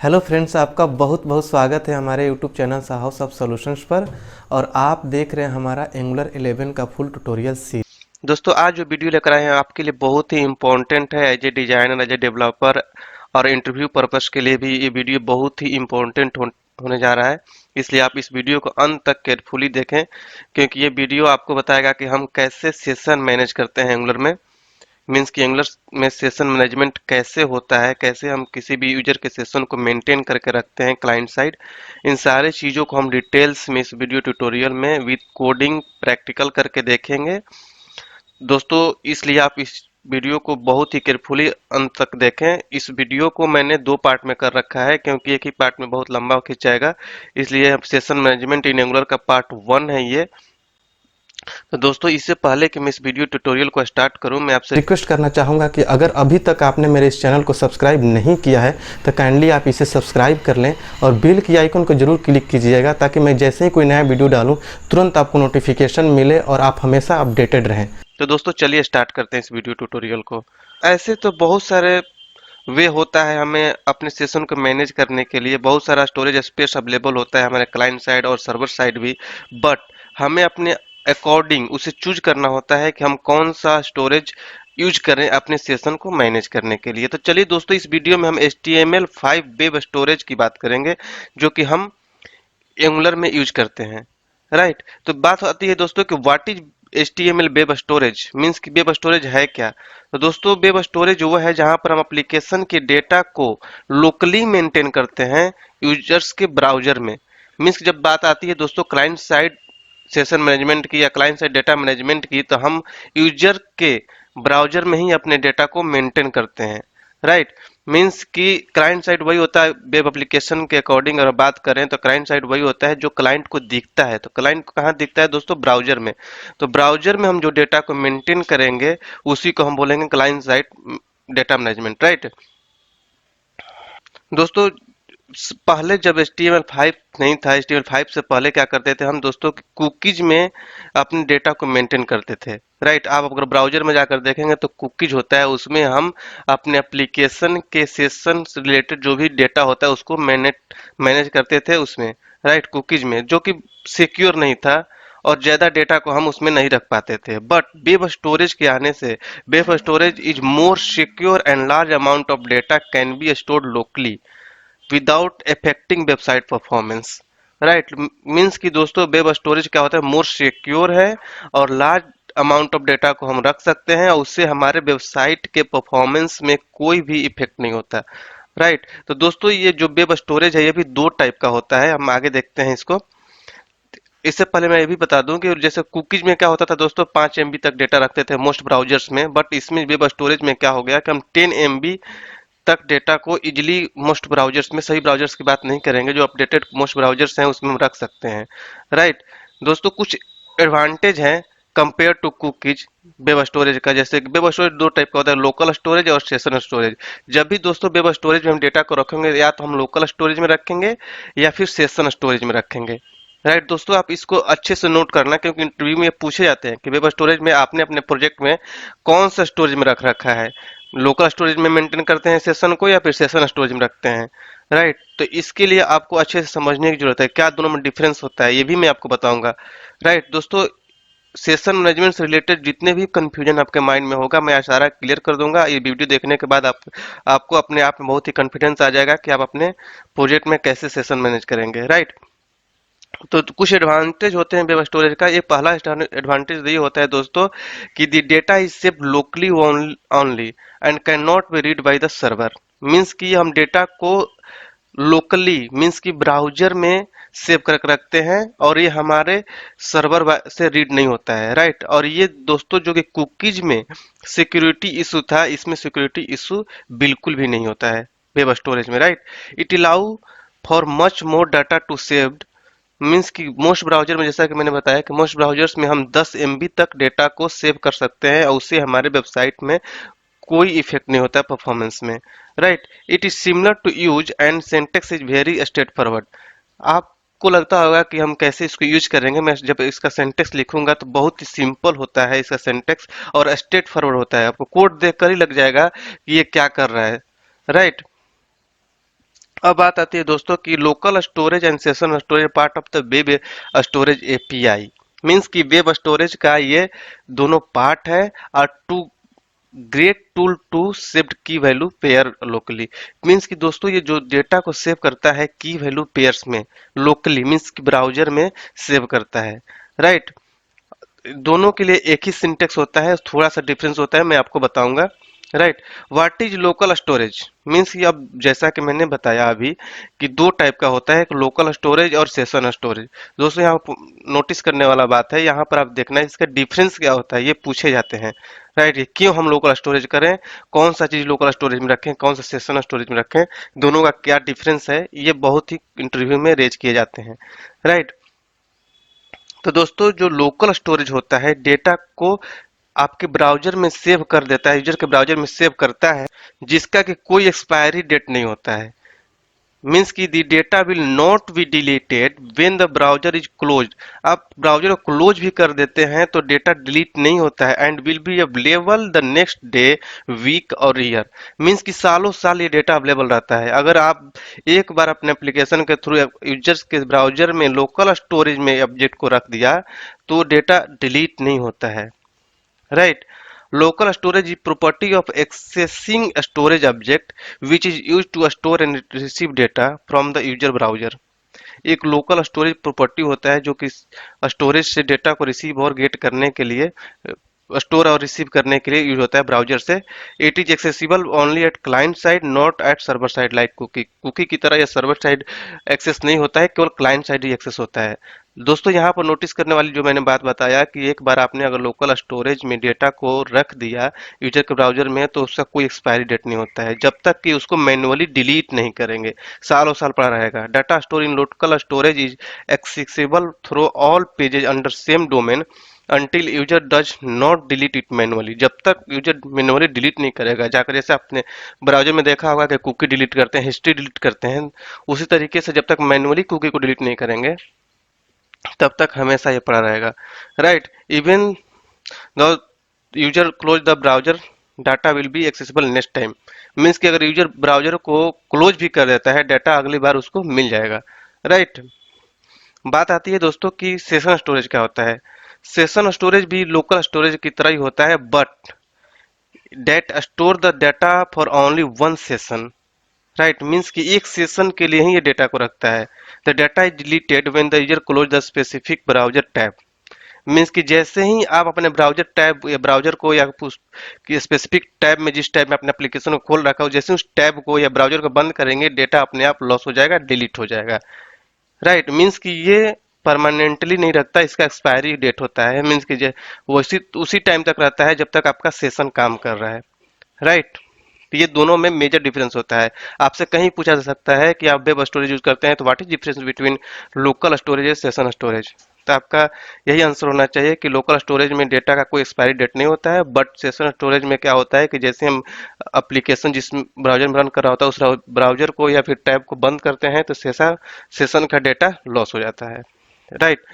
Hello friends, आपका बहुत बहुत स्वागत है हमारे YouTube channel house of solutions पर। और आप देख रहे हैं हमारा एंगुलर 11 का फुल ट्यूटोरियल सीरीज। दोस्तों आज जो वीडियो लेकर आए हैं आपके लिए बहुत ही इम्पोर्टेंट है। As a designer, as a developer और इंटरव्यू पर्पस के लिए भी ये वीडियो बहुत ही इम्पोर्टेंट होने जा रहा है। इसलिए आप इस वीडियो को अंत तक केयरफुली देखें, क्योंकि ये वीडियो आपको बताएगा कि हम कैसे सेशन मैनेज करते हैं एंगुलर में। मीन्स कि एंगुलर में सेशन मैनेजमेंट कैसे होता है, कैसे हम किसी भी यूजर के सेशन को मेंटेन करके रखते हैं क्लाइंट साइड। इन सारे चीज़ों को हम डिटेल्स में इस वीडियो ट्यूटोरियल में विद कोडिंग प्रैक्टिकल करके देखेंगे दोस्तों। इसलिए आप इस वीडियो को बहुत ही केयरफुली अंत तक देखें। इस वीडियो को मैंने दो पार्ट में कर रखा है, क्योंकि एक ही पार्ट में बहुत लंबा खिंच जाएगा। इसलिए सेशन मैनेजमेंट इन एंगुलर का पार्ट 1 है ये। तो दोस्तों इससे पहले कि मैं इस वीडियो ट्यूटोरियल को स्टार्ट करूं, मैं आपसे रिक्वेस्ट करना चाहूँगा कि अगर अभी तक आपने मेरे इस चैनल को सब्सक्राइब नहीं किया है तो काइंडली आप इसे सब्सक्राइब कर लें और बेल की आइकन को जरूर क्लिक कीजिएगा, ताकि मैं जैसे ही कोई नया वीडियो डालूँ तुरंत आपको नोटिफिकेशन मिले और आप हमेशा अपडेटेड रहें। तो दोस्तों चलिए स्टार्ट करते हैं इस वीडियो ट्यूटोरियल को। ऐसे तो बहुत सारे वे होता है, हमें अपने सेशन को मैनेज करने के लिए बहुत सारा स्टोरेज स्पेस अवेलेबल होता है हमारे क्लाइंट साइड और सर्वर साइड भी। बट हमें अपने अकॉर्डिंग उसे चूज करना होता है कि हम कौन सा स्टोरेज यूज करें अपने सेशन को मैनेज करने के लिए। तो चलिए दोस्तों इस वीडियो में हम HTML5 वेब स्टोरेज की बात करेंगे, जो कि हम एंगुलर में यूज करते हैं। राइट, तो बात आती है दोस्तों कि what is HTML web storage, means कि वेब स्टोरेज है क्या। तो दोस्तों वेब स्टोरेज वो है जहां पर हम एप्लीकेशन के डेटा को लोकली मेंटेन करते हैं यूजर्स के ब्राउजर में। मीन्स जब बात आती है दोस्तों क्लाइंट साइड सेशन मैनेजमेंट की या क्लाइंट साइड डेटा मैनेजमेंट की, तो हम यूजर के ब्राउजर में ही अपने डेटा को मेंटेन करते हैं। राइट, मीन्स कि क्लाइंट साइड वही होता है वेब एप्लीकेशन के अकॉर्डिंग। अगर बात करें तो क्लाइंट साइड वही होता है जो क्लाइंट को दिखता है। तो क्लाइंट को कहाँ दिखता है दोस्तों? ब्राउजर में। तो ब्राउजर में हम जो डेटा को मेंटेन करेंगे उसी को हम बोलेंगे client side data management. Right दोस्तों, पहले जब HTML5 नहीं था, HTML5 से पहले क्या करते थे हम दोस्तों, कुकीज में अपने डेटा को मेंटेन करते थे। राइट, आप अगर ब्राउजर में जाकर देखेंगे तो कुकीज होता है, उसमें हम अपने एप्लीकेशन के सेशन से रिलेटेड जो भी डेटा होता है उसको मैनेज करते थे उसमें। राइट, कुकीज में, जो कि सिक्योर नहीं था और ज्यादा डेटा को हम उसमें नहीं रख पाते थे। बट वेब स्टोरेज के आने से web storage is more secure and large amount of data can be stored locally without affecting website performance. Right, means कि दोस्तों वेब स्टोरेज क्या होता है, मोर सिक्योर है और लार्ज अमाउंट ऑफ डेटा को हम रख सकते हैं और उससे हमारे वेबसाइट के परफॉर्मेंस में कोई भी इफेक्ट नहीं होता। राइट, तो दोस्तों ये जो वेब स्टोरेज है ये भी दो टाइप का होता है, हम आगे देखते हैं इसको। इससे पहले मैं ये भी बता दूं कि जैसे कुकीज में क्या होता था दोस्तों, 5 MB तक डेटा रखते थे मोस्ट ब्राउजर्स में। बट इसमें वेब स्टोरेज में क्या हो गया कि हम 10 MB तक डेटा को इजिली मोस्ट ब्राउजर्स में, सही ब्राउजर्स की बात नहीं करेंगे, जो अपडेटेड मोस्ट ब्राउजर्स हैं उसमें हम रख सकते हैं। राइट दोस्तों, कुछ एडवांटेज हैं compare to cookies web storage का। जैसे वेब स्टोरेज दो टाइप का होता है, लोकल स्टोरेज और सेशन स्टोरेज। जब भी दोस्तों वेब स्टोरेज में हम डेटा को रखेंगे, या तो हम लोकल स्टोरेज में रखेंगे या फिर सेशन स्टोरेज में रखेंगे। राइट दोस्तों, आप इसको अच्छे से नोट करना, क्योंकि इंटरव्यू में ये पूछे जाते हैं कि वेब स्टोरेज में आपने अपने प्रोजेक्ट में कौन सा स्टोरेज में रख रखा है, लोकल स्टोरेज में मेंटेन करते हैं सेशन को या फिर सेशन स्टोरेज में रखते हैं। राइट, तो इसके लिए आपको अच्छे से समझने की जरूरत है क्या दोनों में डिफरेंस होता है, ये भी मैं आपको बताऊंगा। राइट दोस्तों, सेशन मैनेजमेंट से रिलेटेड जितने भी कंफ्यूजन आपके माइंड में होगा मैं सारा क्लियर कर दूंगा। ये वीडियो देखने के बाद आपको अपने आप में बहुत ही कॉन्फिडेंस आ जाएगा कि आप अपने प्रोजेक्ट में कैसे सेशन मैनेज करेंगे। राइट, तो कुछ एडवांटेज होते हैं वेब स्टोरेज का। ये पहला एडवांटेज ये होता है दोस्तों कि the data is saved locally only and can not be read by the server. Means कि हम डेटा को लोकली मींस कि ब्राउजर में सेव करके रखते हैं और ये हमारे सर्वर से रीड नहीं होता है। राइट, और ये दोस्तों जो कि कुकीज में सिक्योरिटी इशू था, इसमें सिक्योरिटी इशू बिल्कुल भी नहीं होता है वेब स्टोरेज में। Right, it allow for much more data to saved. Means कि मोस्ट ब्राउजर में, जैसा कि मैंने बताया कि मोस्ट ब्राउजर्स में हम 10 MB तक डेटा को सेव कर सकते हैं और उससे हमारे वेबसाइट में कोई इफेक्ट नहीं होता परफॉर्मेंस में। Right, it is similar to use and syntax is very straightforward. आपको लगता होगा कि हम कैसे इसको यूज करेंगे, मैं जब इसका सिंटेक्स लिखूंगा तो बहुत ही सिंपल होता है इसका सिंटेक्स और स्ट्रेट फॉरवर्ड होता है। आपको कोड देखकर ही लग जाएगा कि ये क्या कर रहा है। राइट, अब बात आती है दोस्तों कि local storage and session storage part of the web storage API. Means कि वेब स्टोरेज का ये दोनों पार्ट है और two great tool to shift की वैल्यू पेयर लोकली। मीन्स कि दोस्तों ये जो डेटा को सेव करता है की वैल्यू पेयर्स में लोकली, मीन्स कि ब्राउजर में सेव करता है, राइट। दोनों के लिए एक ही सिंटेक्स होता है, थोड़ा सा डिफरेंस होता है, मैं आपको बताऊंगा, right. What is local storage means कि अब जैसा कि मैंने बताया अभी कि दो टाइप का होता है, एक लोकल स्टोरेज और सेशन स्टोरेज। दोस्तों यहाँ नोटिस करने वाला बात है, यहाँ पर आप देखना है इसका डिफरेंस क्या होता है, ये पूछे जाते हैं, राइट। ये क्यों हम लोकल स्टोरेज करें, कौन सा चीज लोकल स्टोरेज में रखें, कौन सा सेशन स्टोरेज में रखें, दोनों का क्या डिफरेंस है, ये बहुत ही इंटरव्यू में रेज किए जाते हैं, राइट। तो दोस्तों जो लोकल स्टोरेज होता है डेटा को आपके ब्राउजर में सेव कर देता है, यूजर के ब्राउजर में सेव करता है, जिसका कि कोई एक्सपायरी डेट नहीं होता है। मीन्स कि दी data will not be deleted when the browser is closed. आप ब्राउजर को क्लोज भी कर देते हैं तो डेटा डिलीट नहीं होता है, and will be available the next day, week और ईयर। मीन्स कि सालों साल ये डेटा अवेलेबल रहता है। अगर आप एक बार अपने एप्लीकेशन के थ्रू यूजर्स के ब्राउजर में लोकल स्टोरेज में ऑब्जेक्ट को रख दिया तो डेटा डिलीट नहीं होता है, right. Local storage is property of accessing a storage object which is used to store and receive data from the user browser। एक लोकल स्टोरेज प्रॉपर्टी होता है जो कि स्टोरेज से डेटा को रिसीव और गेट करने के लिए, स्टोर और रिसीव करने के लिए यूज होता है ब्राउजर से। It is accessible only at client side not at server side like cookie. Cookie की तरह यह सर्वर साइड एक्सेस नहीं होता है, केवल क्लाइंट साइड ही एक्सेस होता है। दोस्तों यहाँ पर नोटिस करने वाली जो मैंने बात बताया कि एक बार आपने अगर लोकल स्टोरेज में डेटा को रख दिया यूजर के ब्राउजर में तो उसका कोई एक्सपायरी डेट नहीं होता है जब तक कि उसको मैन्युअली डिलीट नहीं करेंगे, सालों साल पड़ा रहेगा। Data store in local storage is accessible through all pages under same domain until user does not delete it manually. जब तक यूजर मैनुअली डिलीट नहीं करेगा, जाकर जैसे आपने ब्राउजर में देखा होगा कि कुकी डिलीट करते हैं, हिस्ट्री डिलीट करते हैं, उसी तरीके से जब तक मैनुअली कुकी को डिलीट नहीं करेंगे तब तक हमेशा ये पड़ा रहेगा, right. Even the user close the browser data will be accessible next time. Means कि अगर यूजर ब्राउजर को क्लोज भी कर देता है डाटा अगली बार उसको मिल जाएगा, राइट। बात आती है दोस्तों कि सेशन स्टोरेज क्या होता है। सेशन स्टोरेज भी लोकल स्टोरेज की तरह ही होता है, but that store the data for only one session, right. Means कि एक सेशन के लिए ही ये डेटा को रखता है। The data is deleted when the user close the specific browser tab. Means कि जैसे ही आप अपने ब्राउजर टैब या ब्राउजर को या स्पेसिफिक टैब में जिस टैब में अपने एप्लीकेशन को खोल रखा हो, जैसे उस टैब को या ब्राउजर को बंद करेंगे डेटा अपने आप लॉस हो जाएगा, डिलीट हो जाएगा, राइट। मीन्स कि ये परमानेंटली नहीं रखता, इसका एक्सपायरी डेट होता है। मीन्स कि वो उसी टाइम तक रहता है जब तक आपका सेशन काम कर रहा है, राइट। तो ये दोनों में मेजर डिफरेंस होता है। आपसे कहीं पूछा जा सकता है कि आप वेब स्टोरेज यूज करते हैं तो what is difference between local storage and session storage. तो आपका यही आंसर होना चाहिए कि लोकल स्टोरेज में डेटा का कोई एक्सपायरी डेट नहीं होता है, बट सेशन स्टोरेज में क्या होता है कि जैसे हम एप्लीकेशन जिस ब्राउजर में रन कर रहा होता है उस ब्राउजर को या फिर टैब को बंद करते हैं तो सेशन का डेटा लॉस हो जाता है, राइट।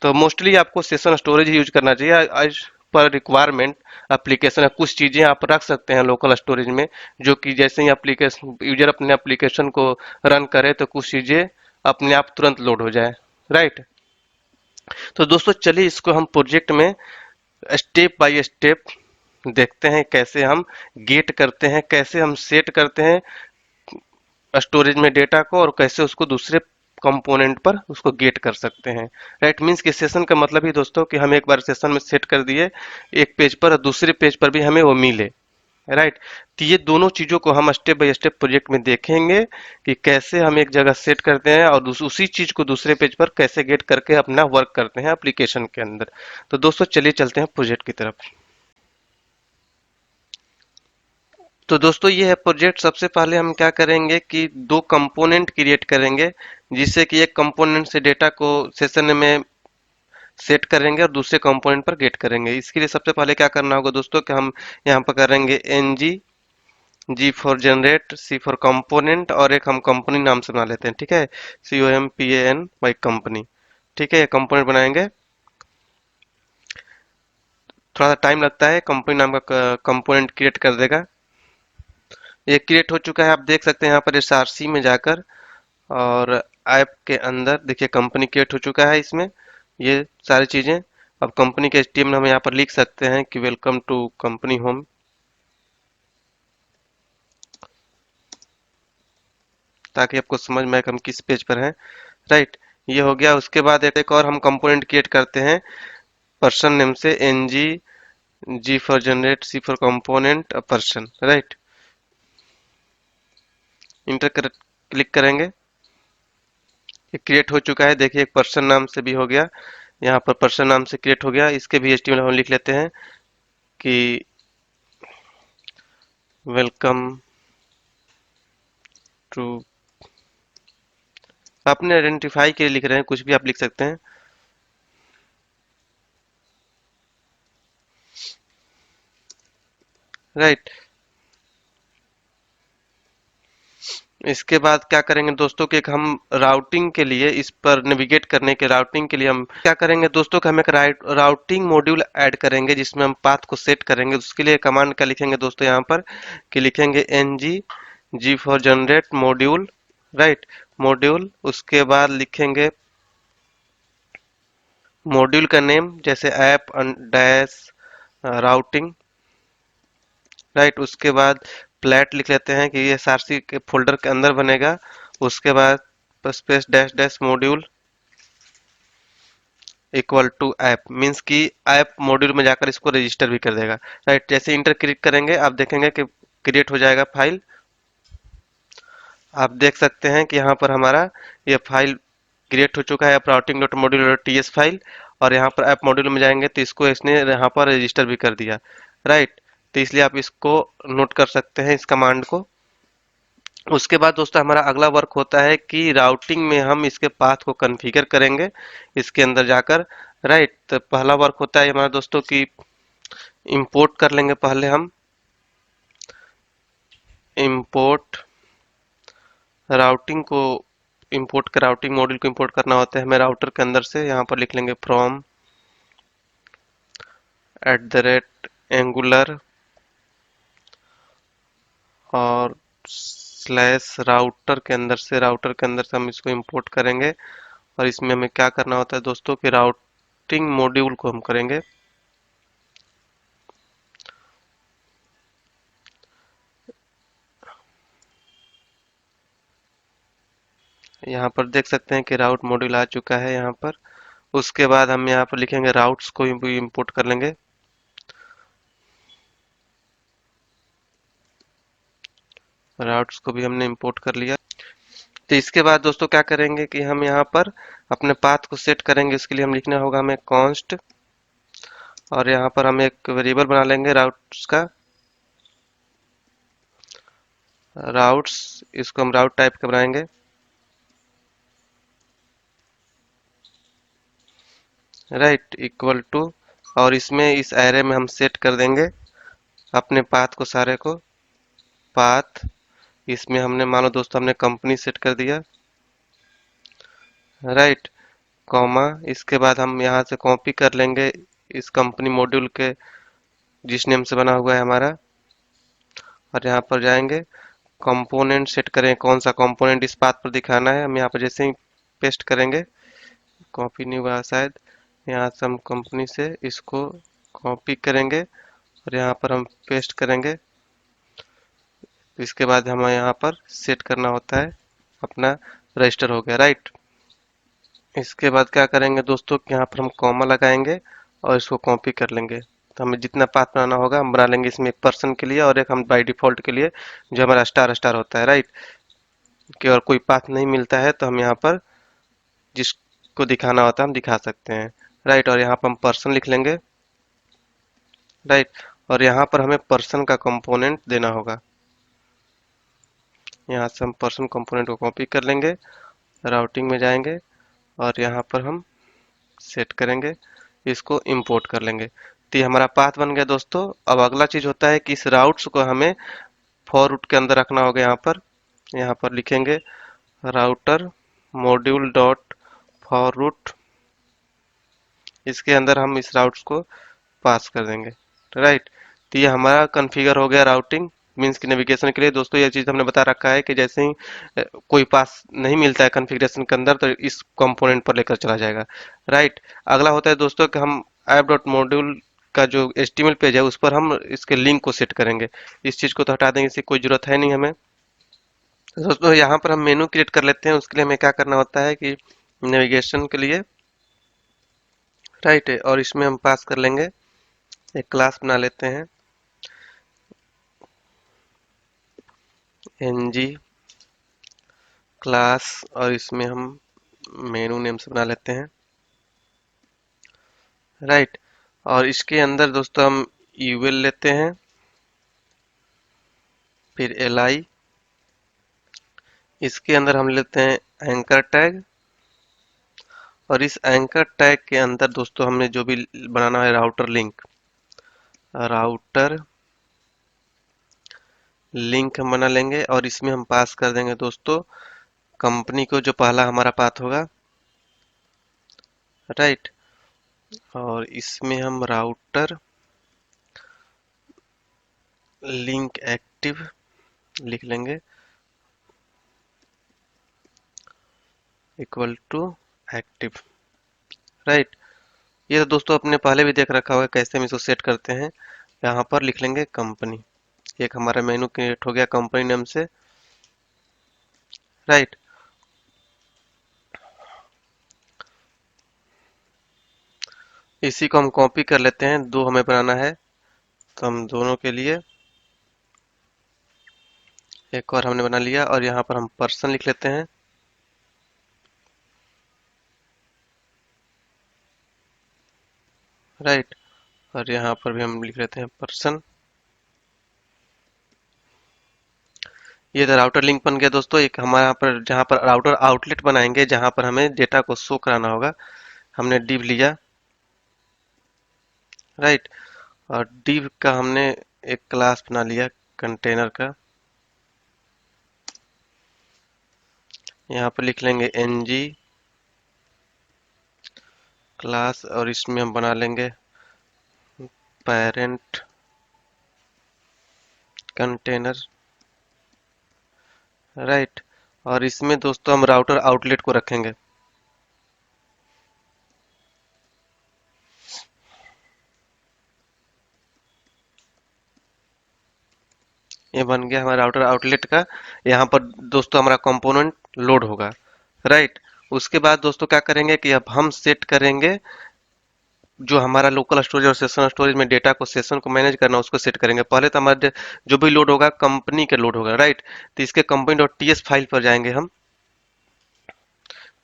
तो मोस्टली आपको सेशन स्टोरेज ही यूज करना चाहिए आज पर रिक्वायरमेंट। एप्लीकेशन कुछ चीजें आप रख सकते हैं लोकल स्टोरेज में जो कि जैसे ही एप्लीकेशन यूजर अपने एप्लीकेशन को रन करे तो कुछ चीजें अपने आप तुरंत लोड हो जाए, राइट। तो दोस्तों चलिए इसको हम प्रोजेक्ट में स्टेप बाय स्टेप देखते हैं, कैसे हम गेट करते हैं, कैसे हम सेट करते हैं स्टोरेज में डेटा को और कैसे उसको दूसरे कंपोनेंट पर उसको गेट कर सकते हैं, राइट। मीन्स कि सेशन का मतलब ही दोस्तों कि हम एक बार सेशन में सेट कर दिए एक पेज पर और दूसरे पेज पर भी हमें वो मिले, राइट। तो ये दोनों चीजों को हम स्टेप बाय स्टेप प्रोजेक्ट में देखेंगे कि कैसे हम एक जगह सेट करते हैं और उसी चीज को दूसरे पेज पर कैसे गेट करके अपना वर्क करते हैं एप्लीकेशन के अंदर। तो दोस्तों चलिए चलते हैं प्रोजेक्ट की तरफ। तो दोस्तों ये है प्रोजेक्ट। सबसे पहले हम क्या करेंगे कि दो कंपोनेंट क्रिएट करेंगे जिससे कि एक कंपोनेंट से डेटा को सेशन में सेट करेंगे और दूसरे कंपोनेंट पर गेट करेंगे। इसके लिए सबसे पहले क्या करना होगा दोस्तों कि हम यहाँ पर करेंगे ng, g for generate, c for component और एक हम कंपनी नाम से बना लेते हैं, ठीक है, COMPAN कंपनी, ठीक है। ये कंपोनेंट बनाएंगे, थोड़ा सा टाइम लगता है, कंपनी नाम का कंपोनेंट क्रिएट कर देगा। ये क्रिएट हो चुका है, आप देख सकते हैं यहाँ पर SRC में जाकर, और ऐप के अंदर देखिए कंपनी क्रिएट हो चुका है इसमें, ये सारी चीजें। अब कंपनी के HTML हम यहाँ पर लिख सकते हैं कि वेलकम टू कंपनी होम, ताकि आपको समझ में आए कि हम किस पेज पर हैं। राइट, ये हो गया। उसके बाद एक और हम कंपोनेंट क्रिएट करते हैं पर्सन नेम से, G for generate, C for component, person. Right, inter click करेंगे, ये क्रिएट हो चुका है। देखिए एक पर्सन नाम से भी हो गया, यहाँ पर पर्सन नाम से क्रिएट हो गया। इसके भी HTML हम लिख लेते हैं कि वेलकम टू, अपने आइडेंटिफाई के लिए लिख रहे हैं, कुछ भी आप लिख सकते हैं। राइट, इसके बाद क्या करेंगे दोस्तों कि एक हम राउटिंग के लिए, इस पर नेविगेट करने के राउटिंग के लिए हम क्या करेंगे दोस्तों कि हम एक राउटिंग मॉड्यूल ऐड करेंगे जिसमें हम पाथ को सेट करेंगे। उसके लिए कमांड क्या लिखेंगे दोस्तों यहाँ पर कि लिखेंगे G for generate module. Right, module, उसके बाद लिखेंगे मॉड्यूल का नेम, जैसे ऐप डैश राउटिंग। राइट, उसके बाद फ्लैट लिख लेते हैं कि ये SRC के फोल्डर के अंदर बनेगा। उसके बाद space dash dash module equal to app, means कि ऐप मॉड्यूल में जाकर इसको रजिस्टर भी कर देगा। राइट, जैसे इंटर क्लिक करेंगे आप देखेंगे कि क्रिएट हो जाएगा फाइल। आप देख सकते हैं कि यहाँ पर हमारा ये फाइल क्रिएट हो चुका है, app routing dot module dot TS file. और यहाँ पर ऐप मॉड्यूल में जाएंगे तो इसको इसने यहाँ पर रजिस्टर भी कर दिया। राइट, तो इसलिए आप इसको नोट कर सकते हैं, इस कमांड को। उसके बाद दोस्तों हमारा अगला वर्क होता है कि राउटिंग में हम इसके पाथ को कॉन्फ़िगर करेंगे इसके अंदर जाकर। राइट, तो पहला वर्क होता है हमारा दोस्तों कि इंपोर्ट कर लेंगे पहले हम, इंपोर्ट राउटिंग को, इंपोर्ट कर राउटिंग मॉड्यूल को इंपोर्ट करना होता है हमें राउटर के अंदर से। यहाँ पर लिख लेंगे फ्रॉम @एंगुलर और स्लैश राउटर के अंदर से, राउटर के अंदर से हम इसको इंपोर्ट करेंगे। और इसमें हमें क्या करना होता है दोस्तों कि राउटिंग मॉड्यूल को हम करेंगे यहाँ पर देख सकते हैं कि राउट मॉड्यूल आ चुका है यहाँ पर। उसके बाद हम यहाँ पर लिखेंगे राउट्स को भी इंपोर्ट कर लेंगे। राउट्स को भी हमने इंपोर्ट कर लिया। तो इसके बाद दोस्तों क्या करेंगे कि हम यहाँ पर अपने पाथ को सेट करेंगे। इसके लिए हम लिखना होगा हमें कॉन्स्ट, और यहाँ पर हम एक वेरिएबल बना लेंगे राउट्स का, राउट्स, इसको हम राउट टाइप का बनाएंगे। राइट, इक्वल टू, और इसमें इस एरे में हम सेट कर देंगे अपने पाथ को, सारे को पाथ। इसमें हमने मान लो दोस्तों हमने कंपनी सेट कर दिया। राइट, कॉमा, इसके बाद हम यहाँ से कॉपी कर लेंगे इस कंपनी मॉड्यूल के जिस नेम से बना हुआ है हमारा, और यहाँ पर जाएंगे कंपोनेंट सेट करें, कौन सा कंपोनेंट इस पाथ पर दिखाना है। हम यहाँ पर जैसे ही पेस्ट करेंगे, कॉपी नहीं हुआ शायद, यहाँ से हम कंपनी से इसको कॉपी करेंगे और यहाँ पर हम पेस्ट करेंगे। इसके बाद हमें यहाँ पर सेट करना होता है, अपना रजिस्टर हो गया। राइट, इसके बाद क्या करेंगे दोस्तों कि यहाँ पर हम कॉमा लगाएंगे और इसको कॉपी कर लेंगे। तो हमें जितना पाथ बनाना होगा हम बना लेंगे, इसमें एक पर्सन के लिए और एक हम बाय डिफॉल्ट के लिए जो हमारा स्टार स्टार होता है। राइट, कि और कोई पाथ नहीं मिलता है तो हम यहाँ पर जिसको दिखाना होता है हम दिखा सकते हैं। राइट, और यहाँ पर हम पर्सन लिख लेंगे। राइट, और यहाँ पर हमें पर्सन का कंपोनेंट देना होगा। यहाँ से हम पर्सन कंपोनेंट को कॉपी कर लेंगे, राउटिंग में जाएंगे और यहाँ पर हम सेट करेंगे, इसको इंपोर्ट कर लेंगे। तो ये हमारा पाथ बन गया दोस्तों। अब अगला चीज होता है कि इस राउट्स को हमें फॉर रूट के अंदर रखना होगा। यहाँ पर लिखेंगे router module dot for root, इसके अंदर हम इस राउट्स को पास कर देंगे। राइट, तो ये हमारा कॉन्फ़िगर हो गया राउटिंग, मीन्स कि नेविगेशन के लिए दोस्तों ये चीज़ हमने बता रखा है कि जैसे ही कोई पास नहीं मिलता है कॉन्फ़िगरेशन के अंदर तो इस कंपोनेंट पर लेकर चला जाएगा। राइट। अगला होता है दोस्तों कि हम ऐप डॉट मॉड्यूल का जो HTML पेज है उस पर हम इसके लिंक को सेट करेंगे। इस चीज़ को तो हटा देंगे, इसकी कोई ज़रूरत है नहीं हमें। तो दोस्तों यहाँ पर हम मेनू क्रिएट कर लेते हैं। उसके लिए हमें क्या करना होता है कि नेविगेशन के लिए राइट है, और इसमें हम पास कर लेंगे, एक क्लास बना लेते हैं ng क्लास, और इसमें हम मेनू नेम से बना लेते हैं राइट। और इसके अंदर दोस्तों हम यूएल लेते हैं, फिर li, इसके अंदर हम लेते हैं एंकर टैग, और इस एंकर टैग के अंदर दोस्तों हमने जो भी बनाना है राउटर लिंक, राउटर लिंक हम बना लेंगे, और इसमें हम पास कर देंगे दोस्तों कंपनी को, जो पहला हमारा पाथ होगा राइट। और इसमें हम राउटर लिंक एक्टिव लिख लेंगे इक्वल टू एक्टिव राइट। ये तो दोस्तों अपने पहले भी देख रखा होगा कैसे हम इसको सेट करते हैं। यहाँ पर लिख लेंगे कंपनी, एक हमारा मेनू क्रिएट हो गया कंपनी नेम से राइट। इसी को हम कॉपी कर लेते हैं, दो हमें बनाना है तो हम दोनों के लिए एक और हमने बना लिया, और यहाँ पर हम पर्सन लिख लेते हैं राइट। और यहाँ पर भी हम लिख लेते हैं पर्सन। ये तो राउटर लिंक बन गया दोस्तों। एक हमारे यहाँ पर जहाँ पर राउटर आउटलेट बनाएंगे, जहाँ पर हमें डेटा को शो कराना होगा, हमने div लिया राइट। और div का हमने एक क्लास बना लिया कंटेनर का, यहाँ पर लिख लेंगे ng क्लास, और इसमें हम बना लेंगे पेरेंट कंटेनर राइट। और इसमें दोस्तों हम राउटर आउटलेट को रखेंगे। ये बन गया हमारा राउटर आउटलेट का। यहाँ पर दोस्तों हमारा कंपोनेंट लोड होगा राइट। उसके बाद दोस्तों क्या करेंगे कि अब हम सेट करेंगे जो हमारा लोकल स्टोरेज और सेशन स्टोरेज में डेटा को, सेशन को मैनेज करना, उसको सेट करेंगे। पहले तो हमारे जो भी लोड होगा कंपनी के लोड होगा राइट। तो इसके कंपनी डॉट टीएस फाइल पर जाएंगे, हम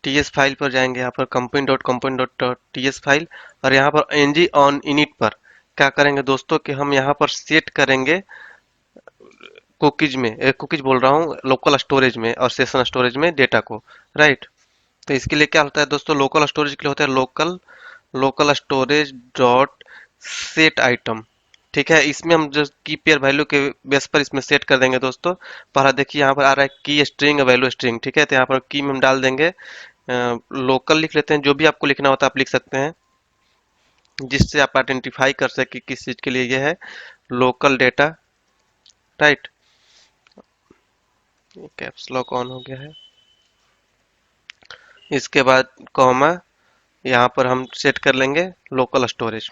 टीएस फाइल पर जाएंगे, यहाँ पर कंपनी डॉट टीएस फाइल, और यहाँ पर ng ऑन इनिट पर क्या करेंगे दोस्तों कि हम यहाँ पर सेट करेंगे कुकीज में, कुकीज बोल रहा हूँ, लोकल स्टोरेज में और सेशन स्टोरेज में डेटा को राइट। तो इसके लिए क्या होता है दोस्तों, लोकल स्टोरेज के लिए होता है local storage dot set item. ठीक है, इसमें हम जो की पेयर वैल्यू के बेस पर इसमें सेट कर देंगे दोस्तों। पहला देखिए यहाँ पर आ रहा है की स्ट्रिंग वैल्यू स्ट्रिंग, ठीक है। तो यहाँ पर की में हम डाल देंगे लोकल लिख लेते हैं, जो भी आपको लिखना होता है आप लिख सकते हैं, जिससे आप आइडेंटिफाई कर सके किस चीज के लिए ये है local data right. Caps lock on हो गया है। इसके बाद कॉमा, यहाँ पर हम सेट कर लेंगे लोकल स्टोरेज।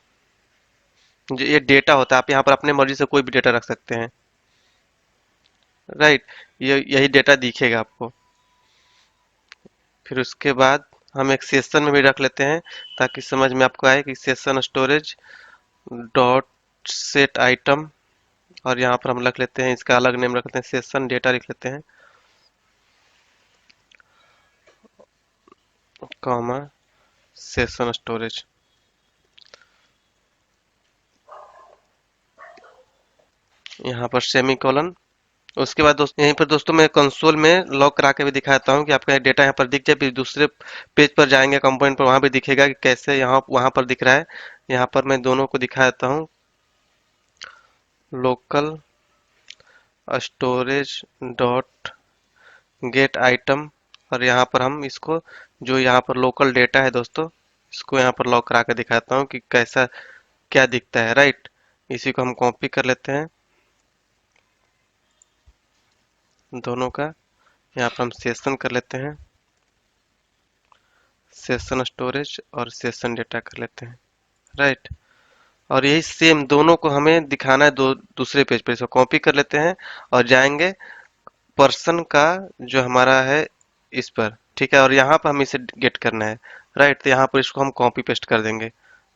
जो ये डेटा होता है, आप यहाँ पर अपने मर्जी से कोई भी डेटा रख सकते हैं राइट। ये यही डेटा दिखेगा आपको। फिर उसके बाद हम एक सेशन में भी रख लेते हैं ताकि समझ में आपको आए कि session storage dot set item, और यहाँ पर हम रख लेते हैं, इसका अलग नेम रख लेते हैं, सेशन डेटा लिख लेते हैं कॉमा सेशन स्टोरेज। यहाँ पर सेमी कॉलन। उसके बाद दोस्तों यहीं पर दोस्तों मैं कंसोल में लॉग करा के भी दिखाता हूँ कि आपका डेटा यहाँ पर दिख जाए। फिर दूसरे पेज पर जाएंगे कंपोनेंट पर, वहां भी दिखेगा कि कैसे यहाँ वहां पर दिख रहा है। यहाँ पर मैं दोनों को दिखा देता हूँ, local storage dot gate item, और यहाँ पर हम इसको जो यहाँ पर लोकल डेटा है दोस्तों, इसको यहाँ पर लॉक करा के दिखाता हूँ कि कैसा क्या दिखता है राइट। इसी को हम कॉपी कर लेते हैं दोनों का। यहाँ पर हम सेशन कर लेते हैं, सेशन स्टोरेज और सेशन डेटा कर लेते हैं, राइट। और यही सेम दोनों को हमें दिखाना है दूसरे पेज पर। इसको कॉपी कर लेते हैं और जाएंगे पर्सन का जो हमारा है इस पर, ठीक है। और यहाँ पर हमें इसे गेट करना है, राइट। तो यहाँ पर इसको हम कॉपी पेस्ट कर देंगे,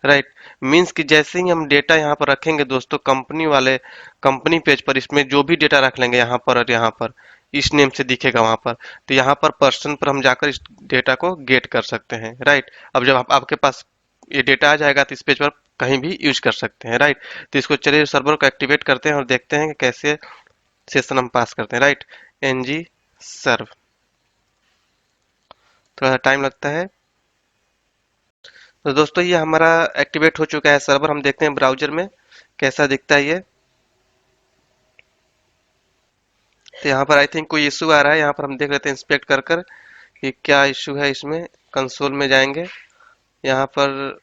राइट। मीन्स कि जैसे ही हम डेटा यहाँ पर रखेंगे दोस्तों, कंपनी वाले कंपनी पेज पर इसमें जो भी डेटा रख लेंगे यहाँ पर और यहाँ पर इस नेम से दिखेगा वहां पर, तो यहाँ पर पर्सन पर हम जाकर इस डेटा को गेट कर सकते हैं, राइट। अब जब आपके पास ये डेटा आ जाएगा तो इस पेज पर कहीं भी यूज कर सकते हैं, राइट। तो इसको चलिए सर्वर को एक्टिवेट करते हैं और देखते हैं कि कैसे सेशन हम पास करते हैं, राइट। ng सर्व, थोड़ा सा टाइम लगता है। तो दोस्तों ये हमारा एक्टिवेट हो चुका है सर्वर। हम देखते हैं ब्राउजर में कैसा दिखता है ये। तो यहाँ पर आई थिंक कोई इशू आ रहा है, यहाँ पर हम देख लेते हैं इंस्पेक्ट कर कर कि क्या इशू है इसमें। कंसोल में जाएंगे, यहाँ पर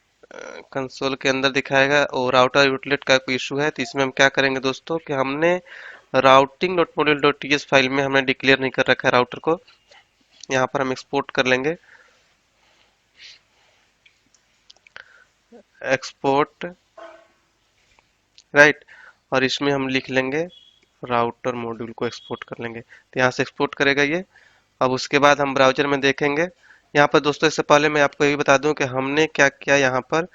कंसोल के अंदर दिखाएगा और राउटर यूटिलिट का कोई इशू है। तो इसमें हम क्या करेंगे दोस्तों कि हमने routing.module.ts फाइल में हमने डिक्लेयर नहीं कर रखा है राउटर को। यहाँ पर हम एक्सपोर्ट कर लेंगे, एक्सपोर्ट, राइट। और इसमें हम लिख लेंगे राउटर मॉड्यूल को एक्सपोर्ट कर लेंगे। तो यहाँ से एक्सपोर्ट करेगा ये। अब उसके बाद हम ब्राउजर में देखेंगे। यहाँ पर दोस्तों इससे पहले मैं आपको ये भी बता दूं कि हमने क्या किया। यहाँ पर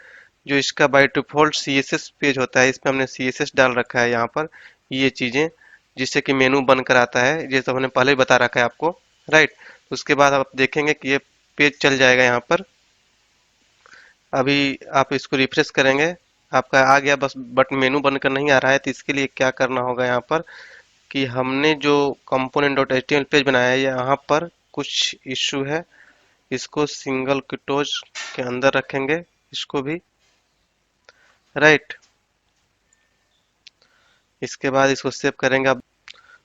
जो इसका बाय डिफॉल्ट CSS पेज होता है, इसमें हमने CSS डाल रखा है यहाँ पर ये चीजें, जिससे कि मेनू बनकर आता है, ये सब हमने पहले ही बता रखा है आपको, राइट। उसके बाद आप देखेंगे कि ये पेज चल जाएगा यहाँ पर। अभी आप इसको रिफ्रेश करेंगे, आपका आ गया बस, बट मेनू बनकर नहीं आ रहा है। तो इसके लिए क्या करना होगा यहाँ पर कि हमने जो component.html पेज बनाया है यहाँ पर कुछ इश्यू है। इसको सिंगल क्विटोज के अंदर रखेंगे इसको भी, राइट। इसके बाद इसको सेव करेंगे। अब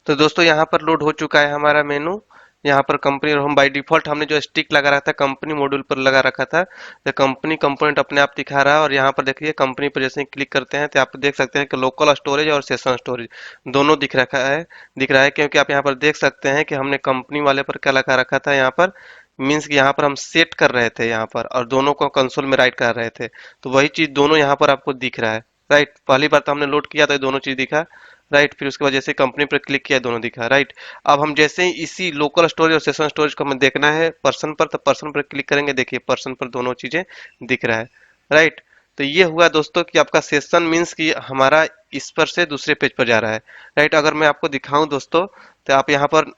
तो दोस्तों यहाँ पर लोड हो चुका है हमारा मेनू। यहाँ पर कंपनी, और हम बाय डिफॉल्ट हमने जो स्टिक लगा रखा था कंपनी मॉड्यूल पर लगा रखा था, तो कंपनी कंपोनेंट अपने आप दिखा रहा है। और यहाँ पर देखिए कंपनी पर जैसे ही क्लिक करते हैं तो आप देख सकते हैं कि लोकल स्टोरेज और सेशन स्टोरेज दोनों दिख रहा है। क्योंकि आप यहाँ पर देख सकते हैं कि हमने कंपनी वाले पर क्या लगा रखा था यहाँ पर, मीन्स कि यहाँ पर हम सेट कर रहे थे यहाँ पर, और दोनों को कंसोल में राइट कर रहे थे। तो वही चीज दोनों यहाँ पर आपको दिख रहा है, राइट। पहली बार तो हमने लोड किया तो ये दोनों चीज दिखा, राइट। फिर उसके बाद जैसे कंपनी पर क्लिक किया दोनों दिखा, राइट। अब हम जैसे ही इसी लोकल स्टोरेज और सेशन स्टोरेज को हमें देखना है पर्सन पर, तो पर्सन पर क्लिक करेंगे, देखिए पर्सन पर दोनों चीजें दिख रहा है, राइट। तो ये हुआ दोस्तों कि आपका सेशन मीन्स कि हमारा इस पर से दूसरे पेज पर जा रहा है, राइट। अगर मैं आपको दिखाऊं दोस्तों, तो आप यहाँ पर,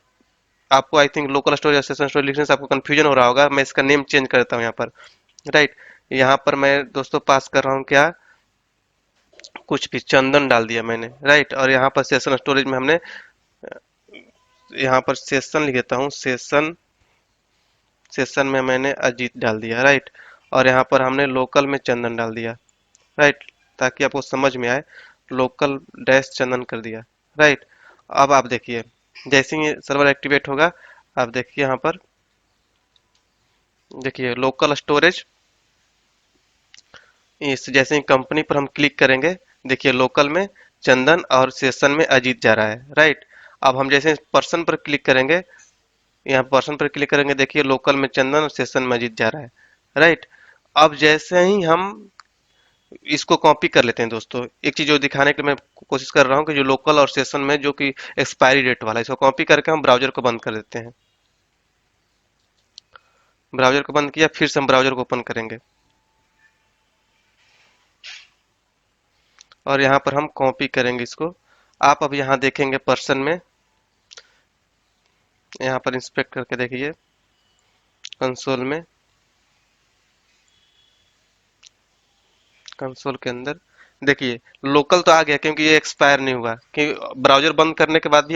आपको आई थिंक लोकल स्टोरेज और सेशन स्टोरेज लिखने से आपको कंफ्यूजन हो रहा होगा। मैं इसका नेम चेंज करता हूँ यहाँ पर, राइट। यहाँ पर मैं दोस्तों पास कर रहा हूँ क्या, कुछ भी चंदन डाल दिया मैंने, राइट। और यहाँ पर सेशन स्टोरेज में हमने, यहाँ पर सेशन लिख देता हूँ, सेशन, सेशन में मैंने अजीत डाल दिया, राइट। और यहाँ पर हमने लोकल में चंदन डाल दिया, राइट, ताकि आपको समझ में आए। लोकल डैश चंदन कर दिया, राइट। अब आप देखिए जैसे ही सर्वर एक्टिवेट होगा, आप देखिए यहाँ पर, देखिए लोकल स्टोरेज, इस जैसे ही कंपनी पर हम क्लिक करेंगे, देखिए लोकल में चंदन और सेशन में अजीत जा रहा है, राइट। अब हम जैसे पर्सन पर क्लिक करेंगे, यहाँ पर्सन पर क्लिक करेंगे, देखिए लोकल में चंदन और सेशन में अजीत जा रहा है, राइट। अब जैसे ही हम इसको कॉपी कर लेते हैं दोस्तों, एक चीज जो दिखाने के लिए मैं कोशिश कर रहा हूँ कि जो लोकल और सेशन में जो कि एक्सपायरी डेट वाला है, इसको कॉपी करके हम ब्राउजर को बंद कर देते हैं। ब्राउजर को बंद किया, फिर से हम ब्राउजर को ओपन करेंगे और यहाँ पर हम कॉपी करेंगे इसको। आप अब यहाँ देखेंगे पर्सन में, यहाँ पर इंस्पेक्ट करके देखिए कंसोल में, कंसोल के अंदर देखिए लोकल तो आ गया क्योंकि ये एक्सपायर नहीं हुआ, कि ब्राउजर बंद करने के बाद भी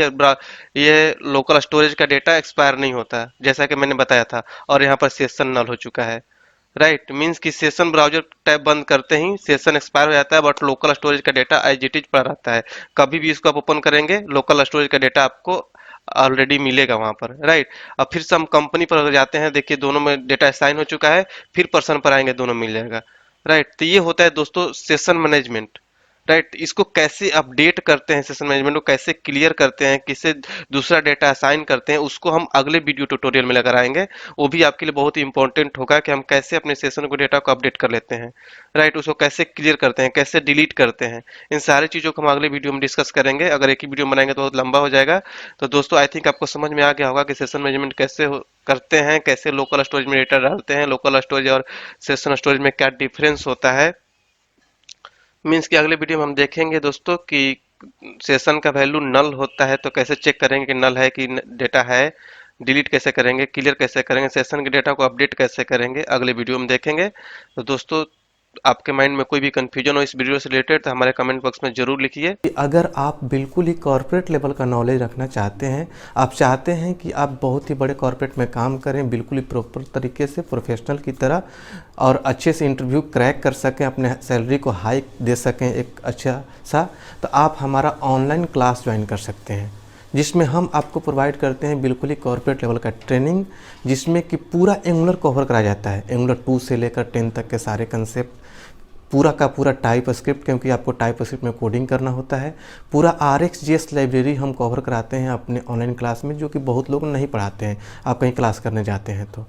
ये लोकल स्टोरेज का डेटा एक्सपायर नहीं होता जैसा कि मैंने बताया था। और यहाँ पर सेशन नल हो चुका है, राइट। मीन्स कि सेशन ब्राउजर टैब बंद करते ही सेशन एक्सपायर हो जाता है, बट लोकल स्टोरेज का डेटा एज इट इज पड़ा रहता है। कभी भी इसको आप ओपन करेंगे लोकल स्टोरेज का डेटा आपको ऑलरेडी मिलेगा वहां पर, राइट। अब फिर से हम कंपनी पर अगर जाते हैं, देखिए दोनों में डेटा असाइन हो चुका है, फिर पर्सन पर आएंगे दोनों मिल जाएगा, राइट। तो ये होता है दोस्तों सेशन मैनेजमेंट, राइट। इसको कैसे अपडेट करते हैं, सेशन मैनेजमेंट को कैसे क्लियर करते हैं, किसे दूसरा डेटा असाइन करते हैं, उसको हम अगले वीडियो ट्यूटोरियल में लेकर आएंगे। वो भी आपके लिए बहुत ही इंपॉर्टेंट होगा कि हम कैसे अपने सेशन को, डेटा को अपडेट कर लेते हैं, राइट। उसको कैसे क्लियर करते हैं, कैसे डिलीट करते हैं, इन सारी चीज़ों को हम अगले वीडियो में डिस्कस करेंगे। अगर एक ही वीडियो में बनाएंगे तो बहुत लंबा हो जाएगा। तो दोस्तों आई थिंक आपको समझ में आ गया होगा कि सेशन मैनेजमेंट कैसे करते हैं, कैसे लोकल स्टोरेज में डेटा डालते हैं, लोकल स्टोरेज और सेशन स्टोरेज में क्या डिफरेंस होता है। मीन्स कि अगले वीडियो में हम देखेंगे दोस्तों कि सेशन का वैल्यू नल होता है तो कैसे चेक करेंगे कि नल है कि डेटा है, डिलीट कैसे करेंगे, क्लियर कैसे करेंगे, सेशन के डेटा को अपडेट कैसे करेंगे, अगले वीडियो में देखेंगे। तो दोस्तों आपके माइंड में कोई भी कंफ्यूजन हो इस वीडियो से रिलेटेड तो हमारे कमेंट बॉक्स में जरूर लिखिए। अगर आप बिल्कुल ही कॉर्पोरेट लेवल का नॉलेज रखना चाहते हैं, आप चाहते हैं कि आप बहुत ही बड़े कॉर्पोरेट में काम करें बिल्कुल ही प्रॉपर तरीके से, प्रोफेशनल की तरह, और अच्छे से इंटरव्यू क्रैक कर सकें, अपने सैलरी को हाई दे सकें एक अच्छा सा, तो आप हमारा ऑनलाइन क्लास ज्वाइन कर सकते हैं, जिसमें हम आपको प्रोवाइड करते हैं बिल्कुल ही कॉर्पोरेट लेवल का ट्रेनिंग, जिसमें कि पूरा एंगुलर कवर कराया जाता है। एंगुलर 2 से लेकर 10 तक के सारे कंसेप्ट, पूरा का पूरा टाइप स्क्रिप्ट, क्योंकि आपको टाइप स्क्रिप्ट में कोडिंग करना होता है। पूरा RxJS लाइब्रेरी हम कवर कराते हैं अपने ऑनलाइन क्लास में, जो कि बहुत लोग नहीं पढ़ाते हैं। आप कहीं क्लास करने जाते हैं तो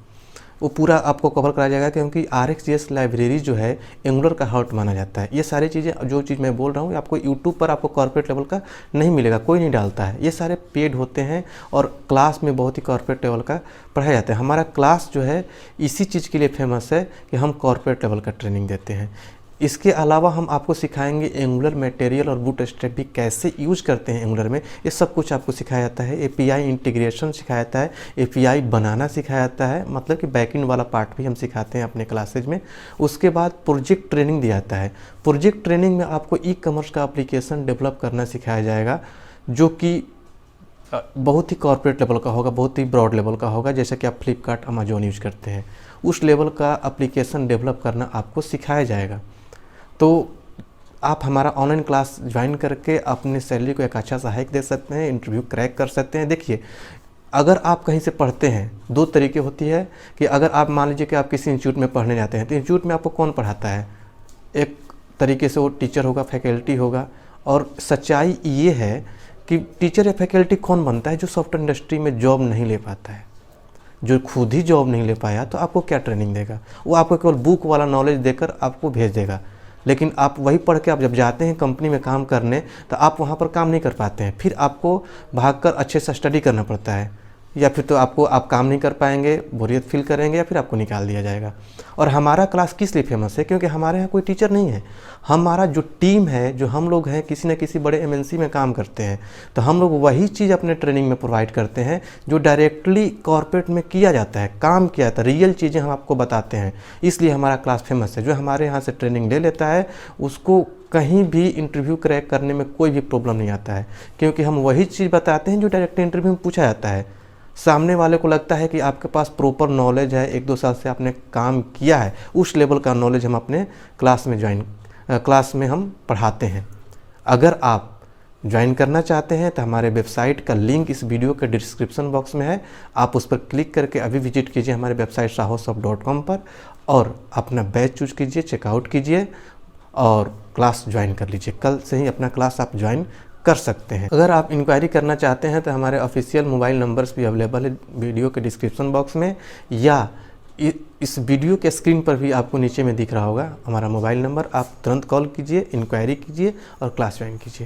वो पूरा आपको कवर कराया जाएगा, क्योंकि RxJS लाइब्रेरी जो है एंगुलर का हार्ट माना जाता है। ये सारी चीज़ें, जो चीज़ मैं बोल रहा हूँ, आपको यूट्यूब पर आपको कॉर्पोरेट लेवल का नहीं मिलेगा, कोई नहीं डालता है। ये सारे पेड होते हैं और क्लास में बहुत ही कॉर्पोरेट लेवल का पढ़ाया जाता है। हमारा क्लास जो है इसी चीज़ के लिए फेमस है कि हम कॉर्पोरेट लेवल का ट्रेनिंग देते हैं। इसके अलावा हम आपको सिखाएंगे एंगुलर मटेरियल और बूटस्ट्रैप भी कैसे यूज करते हैं एंगुलर में, ये सब कुछ आपको सिखाया जाता है। API इंटीग्रेशन सिखाया जाता है, API बनाना सिखाया जाता है, मतलब कि बैकएंड वाला पार्ट भी हम सिखाते हैं अपने क्लासेज में। उसके बाद प्रोजेक्ट ट्रेनिंग दिया जाता है। प्रोजेक्ट ट्रेनिंग में आपको ई-कॉमर्स का एप्लीकेशन डेवलप करना सिखाया जाएगा, जो कि बहुत ही कॉर्पोरेट लेवल का होगा, बहुत ही ब्रॉड लेवल का होगा। जैसे कि आप फ्लिपकार्ट, अमेजोन यूज करते हैं, उस लेवल का एप्लीकेशन डेवलप करना आपको सिखाया जाएगा। तो आप हमारा ऑनलाइन क्लास ज्वाइन करके अपने सैलरी को एक अच्छा सा हाइक दे सकते हैं, इंटरव्यू क्रैक कर सकते हैं। देखिए, अगर आप कहीं से पढ़ते हैं, 2 तरीके होती है कि अगर आप मान लीजिए कि आप किसी इंस्टीट्यूट में पढ़ने जाते हैं, तो इंस्टीट्यूट में आपको कौन पढ़ाता है? एक तरीके से वो टीचर होगा, फैकल्टी होगा। और सच्चाई ये है कि टीचर या फैकल्टी कौन बनता है? जो सॉफ्टवेयर इंडस्ट्री में जॉब नहीं ले पाता है, जो खुद ही जॉब नहीं ले पाया, तो आपको क्या ट्रेनिंग देगा? वो आपको केवल बुक वाला नॉलेज देकर आपको भेज देगा। लेकिन आप वही पढ़ के आप जब जाते हैं कंपनी में काम करने, तो आप वहाँ पर काम नहीं कर पाते हैं। फिर आपको भागकर अच्छे से स्टडी करना पड़ता है, या फिर तो आप काम नहीं कर पाएंगे, बोरियत फील करेंगे, या फिर आपको निकाल दिया जाएगा। और हमारा क्लास किस लिए फेमस है? क्योंकि हमारे यहाँ कोई टीचर नहीं है। हमारा जो टीम है, जो हम लोग हैं, किसी न किसी बड़े MNC में काम करते हैं, तो हम लोग वही चीज़ अपने ट्रेनिंग में प्रोवाइड करते हैं जो डायरेक्टली कॉर्पोरेट में किया जाता है, काम किया जाता है, रियल चीज़ें हम आपको बताते हैं। इसलिए हमारा क्लास फेमस है। जो हमारे यहाँ से ट्रेनिंग ले लेता है, उसको कहीं भी इंटरव्यू क्रैक करने में कोई भी प्रॉब्लम नहीं आता है, क्योंकि हम वही चीज़ बताते हैं जो डायरेक्टली इंटरव्यू में पूछा जाता है। सामने वाले को लगता है कि आपके पास प्रॉपर नॉलेज है, 1-2 साल से आपने काम किया है, उस लेवल का नॉलेज हम अपने क्लास में हम पढ़ाते हैं। अगर आप ज्वाइन करना चाहते हैं तो हमारे वेबसाइट का लिंक इस वीडियो के डिस्क्रिप्शन बॉक्स में है। आप उस पर क्लिक करके अभी विजिट कीजिए हमारे वेबसाइट sahosoft.com पर, और अपना बैच चूज कीजिए, चेकआउट कीजिए और क्लास ज्वाइन कर लीजिए। कल से ही अपना क्लास आप ज्वाइन कर सकते हैं। अगर आप इंक्वायरी करना चाहते हैं तो हमारे ऑफिशियल मोबाइल नंबर्स भी अवेलेबल है वीडियो के डिस्क्रिप्शन बॉक्स में, या इस वीडियो के स्क्रीन पर भी आपको नीचे में दिख रहा होगा हमारा मोबाइल नंबर। आप तुरंत कॉल कीजिए, इंक्वायरी कीजिए और क्लास ज्वाइन कीजिए।